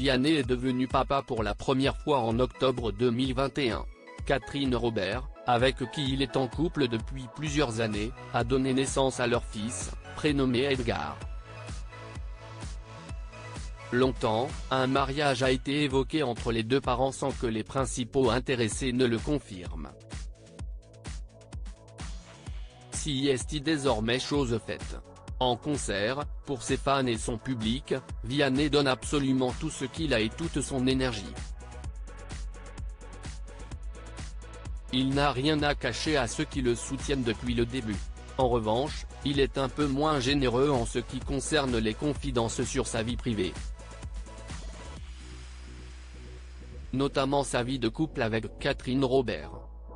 Vianney est devenu papa pour la première fois en octobre 2021. Catherine Robert, avec qui il est en couple depuis plusieurs années, a donné naissance à leur fils, prénommé Edgar. Longtemps, un mariage a été évoqué entre les deux parents sans que les principaux intéressés ne le confirment. Si est désormais chose faite. En concert, pour ses fans et son public, Vianney donne absolument tout ce qu'il a et toute son énergie. Il n'a rien à cacher à ceux qui le soutiennent depuis le début. En revanche, il est un peu moins généreux en ce qui concerne les confidences sur sa vie privée. Notamment sa vie de couple avec Catherine Robert.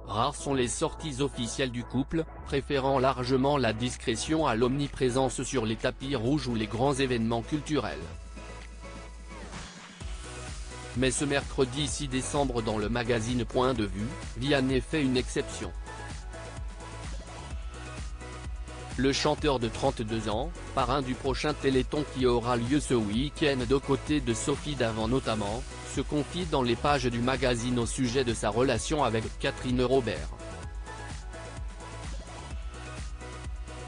Rares sont les sorties officielles du couple, préférant largement la discrétion à l'omniprésence sur les tapis rouges ou les grands événements culturels. Mais ce mercredi 6 décembre dans le magazine Point de Vue, Vianney fait une exception. Le chanteur de 32 ans, parrain du prochain Téléthon qui aura lieu ce week-end aux côtés de Sophie Davant notamment, se confie dans les pages du magazine au sujet de sa relation avec Catherine Robert.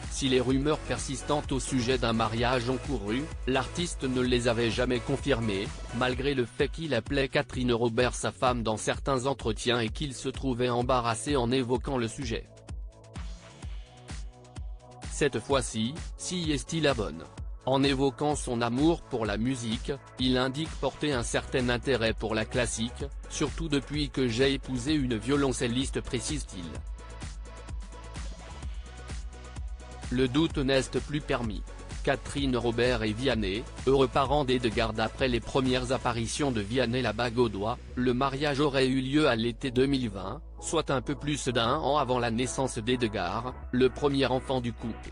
Si les rumeurs persistantes au sujet d'un mariage ont couru, l'artiste ne les avait jamais confirmées, malgré le fait qu'il appelait Catherine Robert sa femme dans certains entretiens et qu'il se trouvait embarrassé en évoquant le sujet. Cette fois-ci, si est-il la bonne. En évoquant son amour pour la musique, il indique porter un certain intérêt pour la classique, surtout depuis que j'ai épousé une violoncelliste, précise-t-il. Le doute n'est plus permis. Catherine Robert et Vianney, heureux parents d'Edgar. D'après les premières apparitions de Vianney la bague au doigt, le mariage aurait eu lieu à l'été 2020, soit un peu plus d'un an avant la naissance d'Edgar, le premier enfant du couple.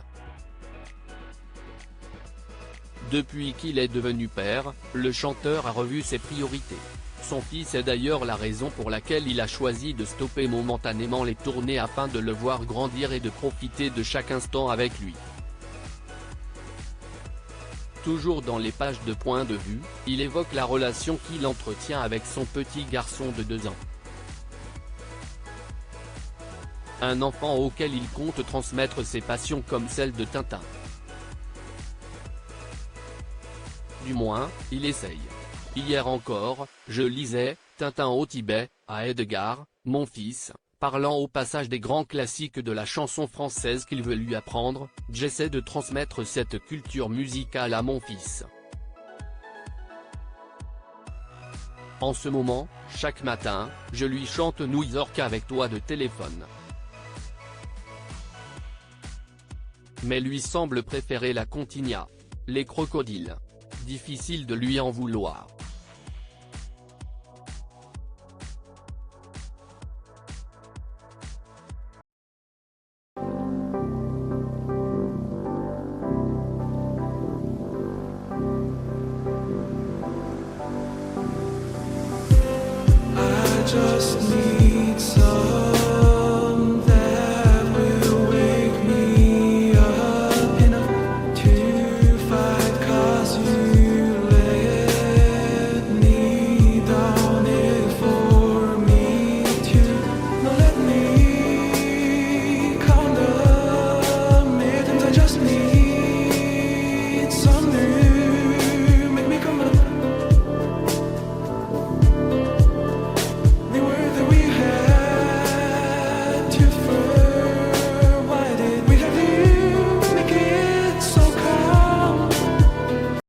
Depuis qu'il est devenu père, le chanteur a revu ses priorités. Son fils est d'ailleurs la raison pour laquelle il a choisi de stopper momentanément les tournées afin de le voir grandir et de profiter de chaque instant avec lui. Toujours dans les pages de Point de Vue, il évoque la relation qu'il entretient avec son petit garçon de 2 ans. Un enfant auquel il compte transmettre ses passions comme celle de Tintin. Du moins, il essaye. Hier encore, je lisais « Tintin au Tibet » à Edgar, mon fils, parlant au passage des grands classiques de la chanson française qu'il veut lui apprendre. J'essaie de transmettre cette culture musicale à mon fils. En ce moment, chaque matin, je lui chante New York avec toi de téléphone. Mais lui semble préférer la Continia. Les crocodiles. Difficile de lui en vouloir. I just need some that will wake me up enough to fight, 'cause you let me down it for me to not let me condemn it, and I just need some new